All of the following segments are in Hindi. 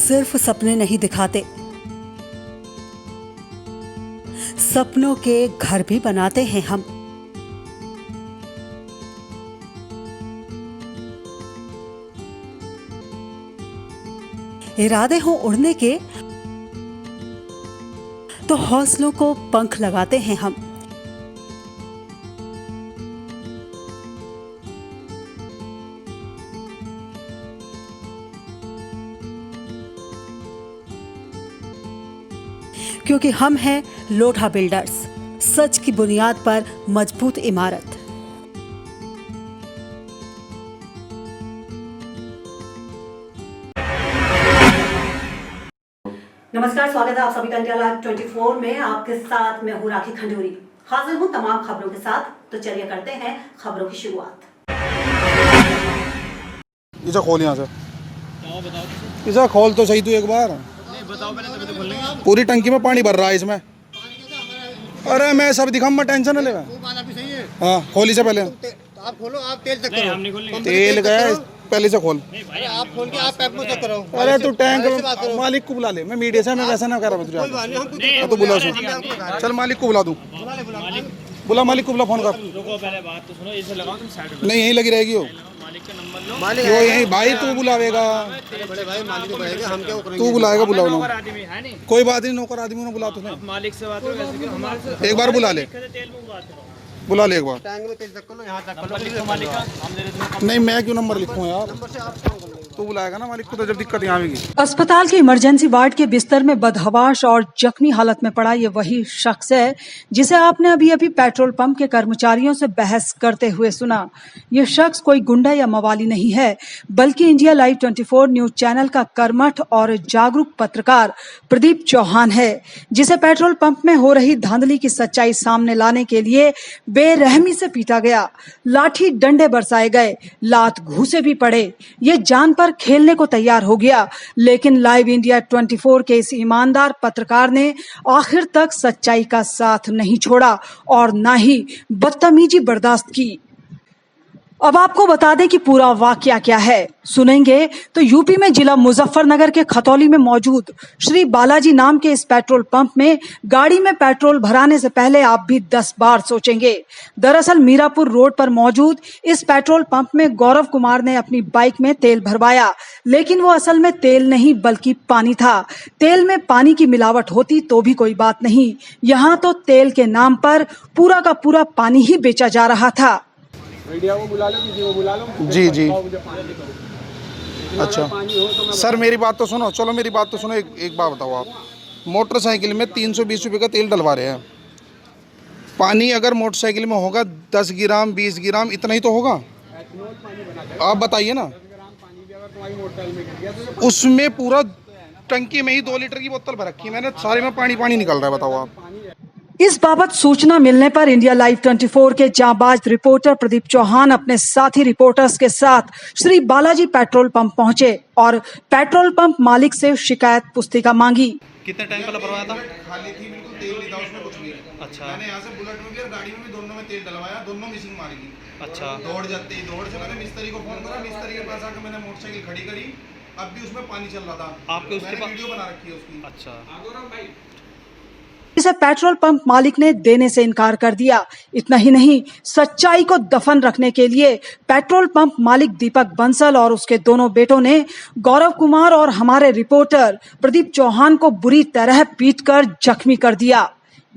सिर्फ सपने नहीं दिखाते, सपनों के घर भी बनाते हैं हम। इरादे हो उड़ने के तो हौसलों को पंख लगाते हैं हम। क्योंकि हम हैं लोढ़ा बिल्डर्स, सच की बुनियाद पर मजबूत इमारत। नमस्कार, स्वागत है आप सभी का इंडिया लाइव 24 में। आपके साथ मैं हूं राखी खंडूरी। हाजिर हूं तमाम खबरों के साथ। तो चलिए करते हैं खबरों की शुरुआत। इसे खोल यहाँ से, इसे खोल तो सही तू एक बार। बताओ पहले, तभी तो खोल लेंगे। पूरी टंकी में पानी भर रहा है इसमें। अरे मैं सब दिखाऊं, मैं टेंशन न ले। हाँ खोल इसे पहले। आप खोलो, आप तेल चेक करो। हम नहीं खोलेंगे। तेल गया पहले से खोल। अरे आप खोल के आप पैप में चेक करो। अरे तू टैंक मालिक को बुला ले। मैं मीडिया से, मैं वैसा ना कर रहा हूँ। तो बुला उसे, चल मालिक को बुला दूँ। बुला मालिक को, बुला, फोन कर। रुको पहले बात तो सुनो, इसे लगाओ तुम साइड में। नहीं यहीं लगी रहेगी वो। मालिक का नंबर लो। मालिक यही भाई, तू बुलावेगा, बड़े भाई मालिक बुलाएगा, हम क्या करेंगे? तू बुलाएगा, बुलाओ ना। आदमी है नहीं, कोई बात नहीं, नौकर आदमी ने बुला तुझे। मालिक से बात करो, वैसे क्यों हमारे से एक बार बुला ले, तेल में बात करो। बुला ले एक बार। टैंक में तेल चेक करो, यहाँ तक नंबर लिखो मालिक का, हम दे देते हैं। नहीं मैं क्यों नंबर लिखूं यार, नंबर से आप काम कर लो। तू बुलाएगा ना मालिक को, तो जब दिक्कत यहाँ आएगी। अस्पताल के इमरजेंसी वार्ड के बिस्तर में बदहवाश और जख्मी हालत में पड़ा ये वही शख्स है जिसे आपने अभी अभी पेट्रोल पंप के कर्मचारियों से बहस करते हुए सुना। ये शख्स कोई गुंडा या मवाली नहीं है, बल्कि इंडिया लाइव 24 न्यूज चैनल का कर्मठ और जागरूक पत्रकार प्रदीप चौहान है, जिसे पेट्रोल पंप में हो रही धांधली की सच्चाई सामने लाने के लिए बेरहमी से पीटा गया, लाठी डंडे बरसाए गए, लात घूसे भी पड़े। ये जान पर खेलने को तैयार हो गया, लेकिन लाइव इंडिया 24 के इस ईमानदार पत्रकार ने आखिर तक सच्चाई का साथ नहीं छोड़ा और ना ही बदतमीजी बर्दाश्त की। अब आपको बता दें कि पूरा वाकया क्या है। सुनेंगे तो यूपी में जिला मुजफ्फरनगर के खतौली में मौजूद श्री बालाजी नाम के इस पेट्रोल पंप में गाड़ी में पेट्रोल भराने से पहले आप भी 10 बार सोचेंगे। दरअसल मीरापुर रोड पर मौजूद इस पेट्रोल पंप में गौरव कुमार ने अपनी बाइक में तेल भरवाया, लेकिन वो असल में तेल नहीं बल्कि पानी था। तेल में पानी की मिलावट होती तो भी कोई बात नहीं, यहाँ तो तेल के नाम पर पूरा का पूरा पानी ही बेचा जा रहा था। मीडिया को बुला लो, किसी को बुला लो। जी जी, अच्छा सर मेरी बात तो सुनो, चलो मेरी बात तो सुनो। एक बात बताओ, आप मोटरसाइकिल में 320 रुपये का तेल डलवा रहे हैं। पानी अगर मोटरसाइकिल में होगा 10 ग्राम 20 ग्राम इतना ही तो होगा। आप बताइए ना, उसमें पूरा टंकी में ही 2 लीटर की बोतल भर रखी है मैंने, सारे में पानी पानी निकल रहा है। बताओ आप। इस बाबत सूचना मिलने पर इंडिया लाइव 24 के जांबाज रिपोर्टर प्रदीप चौहान अपने साथी रिपोर्टर्स के साथ श्री बालाजी पेट्रोल पंप पहुंचे और पेट्रोल पंप मालिक से शिकायत पुस्तिका मांगी। कितने टाइम पहले भरवाया था? खाली थी, बिल्कुल तेल नहीं था उसमें, कुछ भी। अच्छा, मैंने यहाँ से बुलेट में भी और गाड़ी में भी दोनों में तेल डलवाया, दोनों मिसिंग मारी गई। अच्छा, दौड़ से मैंने मिस्त्री को फोन करा, मिस्त्री के पास आकर मैंने मोटरसाइकिल खड़ी करी, अब भी उसमें पानी चल रहा था। आपके उसके पास वीडियो बना रखी है उसकी। अच्छा, इसे पेट्रोल पंप मालिक ने देने से इनकार कर दिया। इतना ही नहीं, सच्चाई को दफन रखने के लिए पेट्रोल पंप मालिक दीपक बंसल और उसके दोनों बेटों ने गौरव कुमार और हमारे रिपोर्टर प्रदीप चौहान को बुरी तरह पीटकर जख्मी कर दिया,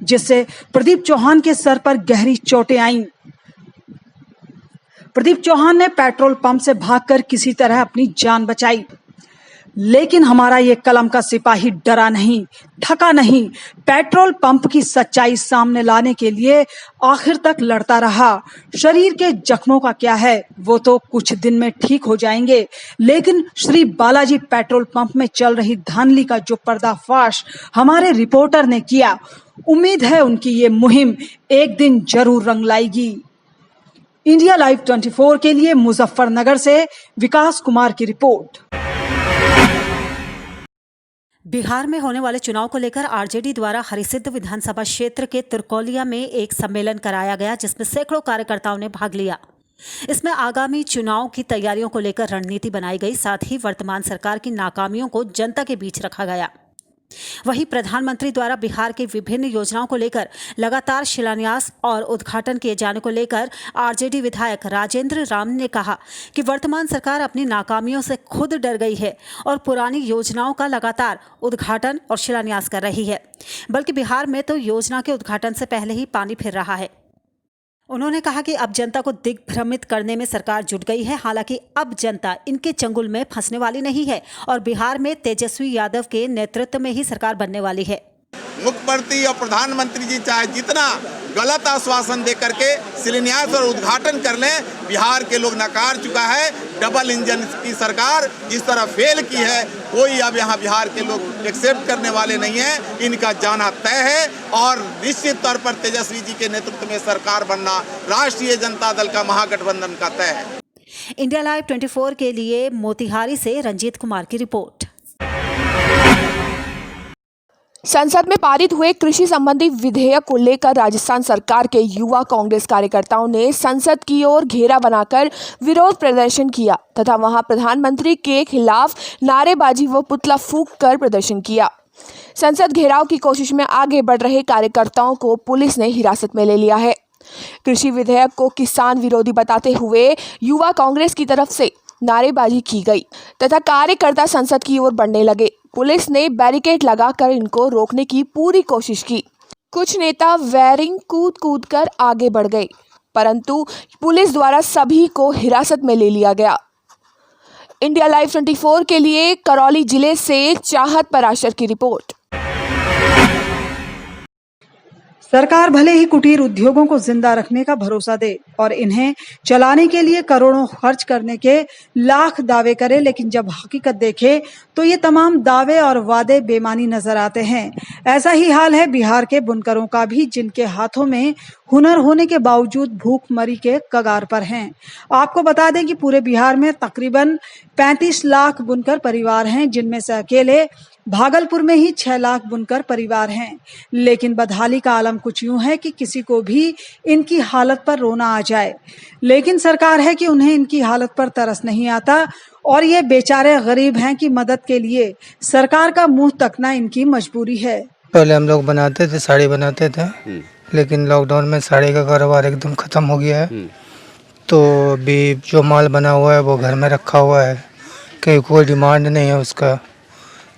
जिससे प्रदीप चौहान के सर पर गहरी चोटें आईं। प्रदीप चौहान ने पेट्रोल पंप से भागकर किसी तरह अपनी जान बचाई। लेकिन हमारा ये कलम का सिपाही डरा नहीं, थका नहीं। पेट्रोल पंप की सच्चाई सामने लाने के लिए आखिर तक लड़ता रहा। शरीर के जख्मों का क्या है, वो तो कुछ दिन में ठीक हो जाएंगे, लेकिन श्री बालाजी पेट्रोल पंप में चल रही धांधली का जो पर्दाफाश हमारे रिपोर्टर ने किया, उम्मीद है उनकी ये मुहिम एक दिन जरूर रंग लाएगी। इंडिया लाइव 24 के लिए मुजफ्फरनगर से विकास कुमार की रिपोर्ट। बिहार में होने वाले चुनाव को लेकर आरजेडी द्वारा हरिसिद्ध विधानसभा क्षेत्र के तुरकौलिया में एक सम्मेलन कराया गया, जिसमें सैकड़ों कार्यकर्ताओं ने भाग लिया। इसमें आगामी चुनाव की तैयारियों को लेकर रणनीति बनाई गई, साथ ही वर्तमान सरकार की नाकामियों को जनता के बीच रखा गया। वहीं प्रधानमंत्री द्वारा बिहार की विभिन्न योजनाओं को लेकर लगातार शिलान्यास और उद्घाटन किए जाने को लेकर आरजेडी विधायक राजेंद्र राम ने कहा कि वर्तमान सरकार अपनी नाकामियों से खुद डर गई है और पुरानी योजनाओं का लगातार उद्घाटन और शिलान्यास कर रही है, बल्कि बिहार में तो योजना के उद्घाटन से पहले ही पानी फिर रहा है। उन्होंने कहा कि अब जनता को दिग्भ्रमित करने में सरकार जुट गई है। हालांकि अब जनता इनके चंगुल में फंसने वाली नहीं है और बिहार में तेजस्वी यादव के नेतृत्व में ही सरकार बनने वाली है। मुख्यमंत्री और प्रधानमंत्री जी चाहे जितना गलत आश्वासन दे करके शिलान्यास और उद्घाटन कर लें, बिहार के लोग नकार चुका है। डबल इंजन की सरकार जिस तरह फेल की है, कोई अब यहाँ बिहार के लोग एक्सेप्ट करने वाले नहीं हैं। इनका जाना तय है और निश्चित तौर पर तेजस्वी जी के नेतृत्व में सरकार बनना राष्ट्रीय जनता दल का महागठबंधन का तय है। इंडिया लाइव 24 के लिए मोतिहारी से रंजीत कुमार की रिपोर्ट। संसद में पारित हुए कृषि संबंधी विधेयक को लेकर राजस्थान सरकार के युवा कांग्रेस कार्यकर्ताओं ने संसद की ओर घेरा बनाकर विरोध प्रदर्शन किया तथा वहां प्रधानमंत्री के खिलाफ नारेबाजी व पुतला फूंक कर प्रदर्शन किया। संसद घेराव की कोशिश में आगे बढ़ रहे कार्यकर्ताओं को पुलिस ने हिरासत में ले लिया है। कृषि विधेयक को किसान विरोधी बताते हुए युवा कांग्रेस की तरफ से नारेबाजी की गई तथा कार्यकर्ता संसद की ओर बढ़ने लगे। पुलिस ने बैरिकेड लगाकर इनको रोकने की पूरी कोशिश की। कुछ नेता वैरिंग कूद कर आगे बढ़ गए, परंतु पुलिस द्वारा सभी को हिरासत में ले लिया गया। इंडिया लाइव 24 के लिए करौली जिले से चाहत पराशर की रिपोर्ट। सरकार भले ही कुटीर उद्योगों को जिंदा रखने का भरोसा दे और इन्हें चलाने के लिए करोड़ों खर्च करने के लाख दावे करे, लेकिन जब हकीकत देखे तो ये तमाम दावे और वादे बेमानी नजर आते हैं। ऐसा ही हाल है बिहार के बुनकरों का भी, जिनके हाथों में हुनर होने के बावजूद भूखमरी के कगार पर हैं। आपको बता दें कि पूरे बिहार में तकरीबन 35 लाख बुनकर परिवार हैं, जिनमें से अकेले भागलपुर में ही 6 लाख बुनकर परिवार हैं। लेकिन बदहाली का आलम कुछ यूं है कि किसी को भी इनकी हालत पर रोना आ जाए, लेकिन सरकार है कि उन्हें इनकी हालत पर तरस नहीं आता और ये बेचारे गरीब हैं कि मदद के लिए सरकार का मुंह तकना इनकी मजबूरी है। पहले हम लोग बनाते थे, साड़ी बनाते थे, लेकिन लॉकडाउन में साड़ी का कारोबार एकदम ख़त्म हो गया है। तो अभी जो माल बना हुआ है वो घर में रखा हुआ है, कहीं कोई डिमांड नहीं है उसका।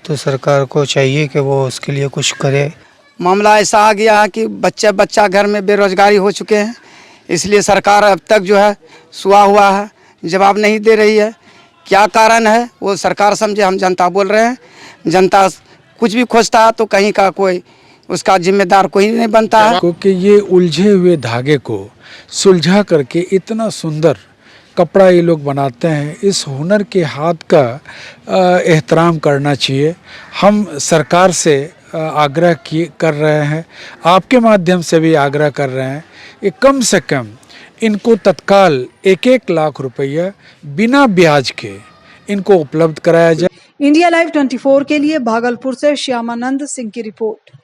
तो सरकार को चाहिए कि वो उसके लिए कुछ करे। मामला ऐसा आ गया है कि बच्चा घर में बेरोजगारी हो चुके हैं, इसलिए सरकार अब तक जो है सुआ हुआ है, जवाब नहीं दे रही है। क्या कारण है वो सरकार समझे, हम जनता बोल रहे हैं। जनता कुछ भी खोजता है तो कहीं का कोई उसका जिम्मेदार कोई नहीं बनता है। क्योंकि ये उलझे हुए धागे को सुलझा करके इतना सुंदर कपड़ा ये लोग बनाते हैं। इस हुनर के हाथ का एहतराम करना चाहिए। हम सरकार से आग्रह कर रहे हैं, आपके माध्यम से भी आग्रह कर रहे हैं कि कम से कम इनको तत्काल 1-1 लाख रुपया बिना ब्याज के इनको उपलब्ध कराया जाए। इंडिया लाइव 24 के लिए भागलपुर से श्यामानंद सिंह की रिपोर्ट।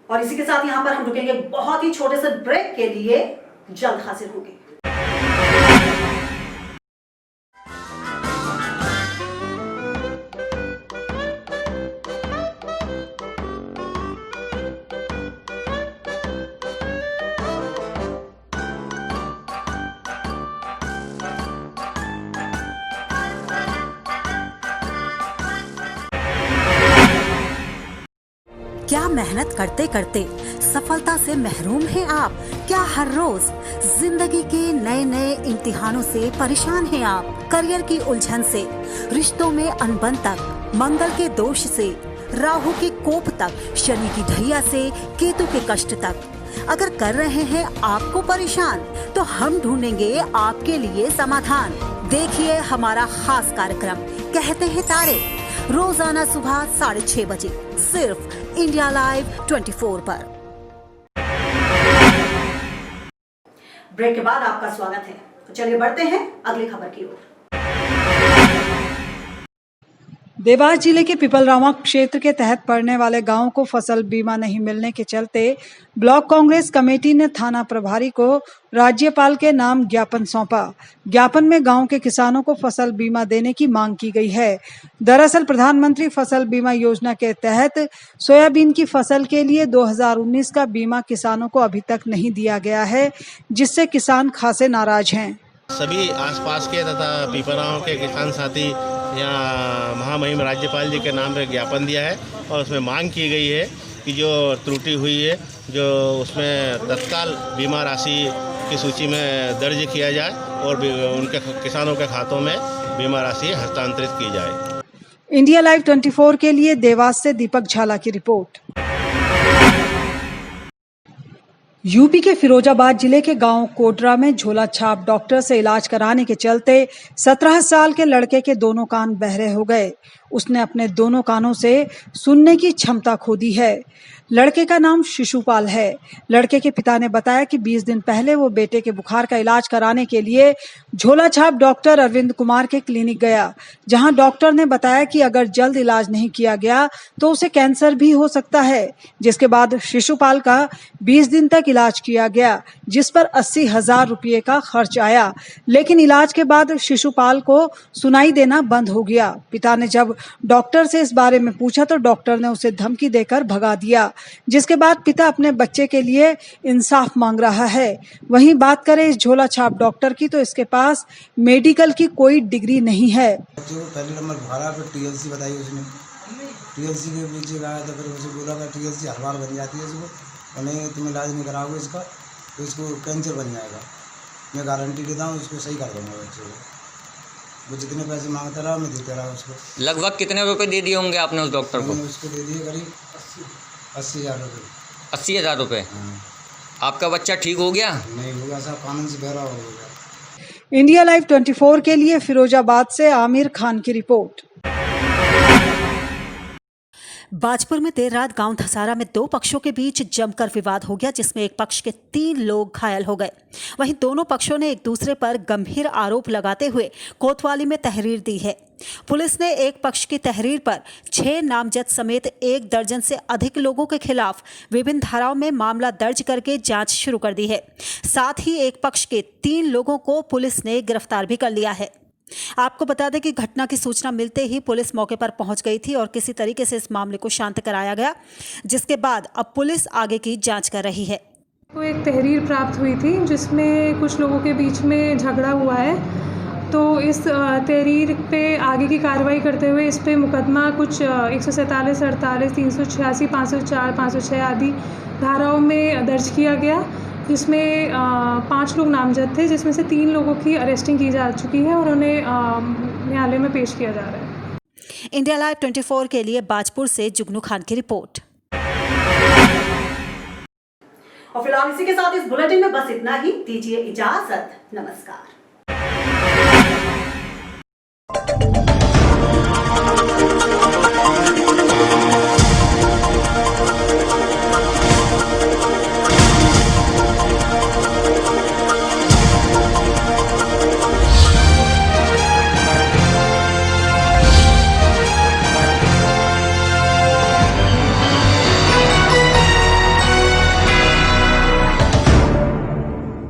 और इसी के साथ यहाँ पर हम रुकेंगे बहुत ही छोटे से ब्रेक के लिए, जल्द हाजिर होंगे। क्या मेहनत करते करते सफलता से महरूम हैं आप? क्या हर रोज जिंदगी के नए नए इम्तिहानों से परेशान हैं आप? करियर की उलझन से, रिश्तों में अनबन तक, मंगल के दोष से, राहु के कोप तक, शनि की ढैया से केतु के कष्ट तक अगर कर रहे हैं आपको परेशान, तो हम ढूंढेंगे आपके लिए समाधान। देखिए हमारा खास कार्यक्रम कहते हैं तारे, रोजाना सुबह 6:30 बजे सिर्फ इंडिया लाइव 24 पर। ब्रेक के बाद आपका स्वागत है। तो चलिए बढ़ते हैं अगली खबर की ओर। देवास जिले के पिपलरावा क्षेत्र के तहत पड़ने वाले गांव को फसल बीमा नहीं मिलने के चलते ब्लॉक कांग्रेस कमेटी ने थाना प्रभारी को राज्यपाल के नाम ज्ञापन सौंपा। ज्ञापन में गांव के किसानों को फसल बीमा देने की मांग की गई है। दरअसल प्रधानमंत्री फसल बीमा योजना के तहत सोयाबीन की फसल के लिए 2019 का बीमा किसानों को अभी तक नहीं दिया गया है, जिससे किसान खासे नाराज हैं। सभी आसपास के तथा पिपराओं के किसान साथी यहाँ महामहिम राज्यपाल जी के नाम पर ज्ञापन दिया है और उसमें मांग की गई है कि जो त्रुटि हुई है, जो उसमें तत्काल बीमा राशि की सूची में दर्ज किया जाए और उनके किसानों के खातों में बीमा राशि हस्तांतरित की जाए। इंडिया लाइव 24 के लिए देवास से दीपक झाला की रिपोर्ट। यूपी के फिरोजाबाद जिले के गांव कोटरा में झोला छाप डॉक्टर से इलाज कराने के चलते 17 साल के लड़के के दोनों कान बहरे हो गए। उसने अपने दोनों कानों से सुनने की क्षमता खो दी है। लड़के का नाम शिशुपाल है। लड़के के पिता ने बताया कि 20 दिन पहले वो बेटे के बुखार का इलाज कराने के लिए झोला छाप डॉक्टर अरविंद कुमार के क्लिनिक गया, जहां डॉक्टर ने बताया कि अगर जल्द इलाज नहीं किया गया तो उसे कैंसर भी हो सकता है। जिसके बाद शिशुपाल का 20 दिन तक इलाज किया गया, जिस पर 80,000 रुपये का खर्च आया, लेकिन इलाज के बाद शिशुपाल को सुनाई देना बंद हो गया। पिता ने जब डॉक्टर से इस बारे में पूछा तो डॉक्टर ने उसे धमकी देकर भगा दिया, जिसके बाद पिता अपने बच्चे के लिए इंसाफ मांग रहा है। वहीं बात करें इस झोला छाप डॉक्टर की, तो इसके पास मेडिकल की कोई डिग्री नहीं है। जो पहले नंबर भरा फिर टीएलसी बताई उसने, टीएलसी के पीछे गया तो फिर उसे बोला कि टीएलसी हर बार बन जाती है इसको, नहीं तुम इलाज नहीं कराओगे इसका तो इसको कैंसर बन जाएगा। मैं गारंटी देता हूँ इसको सही कर दूँगा बच्चे को। वो जितने पैसे मांगता रहा मैं देता रहा उसको। लगभग कितने रुपए दे दिए होंगे आपने उस डॉक्टर को? उसको दे दिए करीब 80,000 रुपये। 80,000 रुपये। आपका बच्चा ठीक हो गया? नहीं हो गया साहब, कानून से बहरा हो गया। इंडिया लाइव 24 के लिए फिरोजाबाद से आमिर खान की रिपोर्ट। बाजपुर में देर रात गांव धसारा में दो पक्षों के बीच जमकर विवाद हो गया, जिसमें एक पक्ष के 3 लोग घायल हो गए। वहीं दोनों पक्षों ने एक दूसरे पर गंभीर आरोप लगाते हुए कोतवाली में तहरीर दी है। पुलिस ने एक पक्ष की तहरीर पर 6 नामजद समेत 1 दर्जन से अधिक लोगों के खिलाफ विभिन्न धाराओं में मामला दर्ज करके जांच शुरू कर दी है। साथ ही एक पक्ष के 3 लोगों को पुलिस ने गिरफ्तार भी कर लिया है। आपको बता दें कि घटना की सूचना मिलते ही पुलिस मौके पर पहुंच गई थी और किसी तरीके से इस मामले को शांत कराया गया, जिसके बाद अब पुलिस आगे की जांच कर रही है। तो एक तहरीर प्राप्त हुई थी जिसमें कुछ लोगों के बीच में झगड़ा हुआ है, तो इस तहरीर पे आगे की कार्रवाई करते हुए इस पे मुकदमा कुछ 147, 48, 386, 504, 506 आदि धाराओं में दर्ज किया गया, जिसमें 5 लोग नामजद थे, जिसमें से 3 लोगों की अरेस्टिंग की जा चुकी है और उन्हें न्यायालय में पेश किया जा रहा है। इंडिया लाइव 24 के लिए बाजपुर से जुगनू खान की रिपोर्ट। और फिलहाल इसी के साथ इस बुलेटिन में बस इतना ही। दीजिए इजाजत, नमस्कार।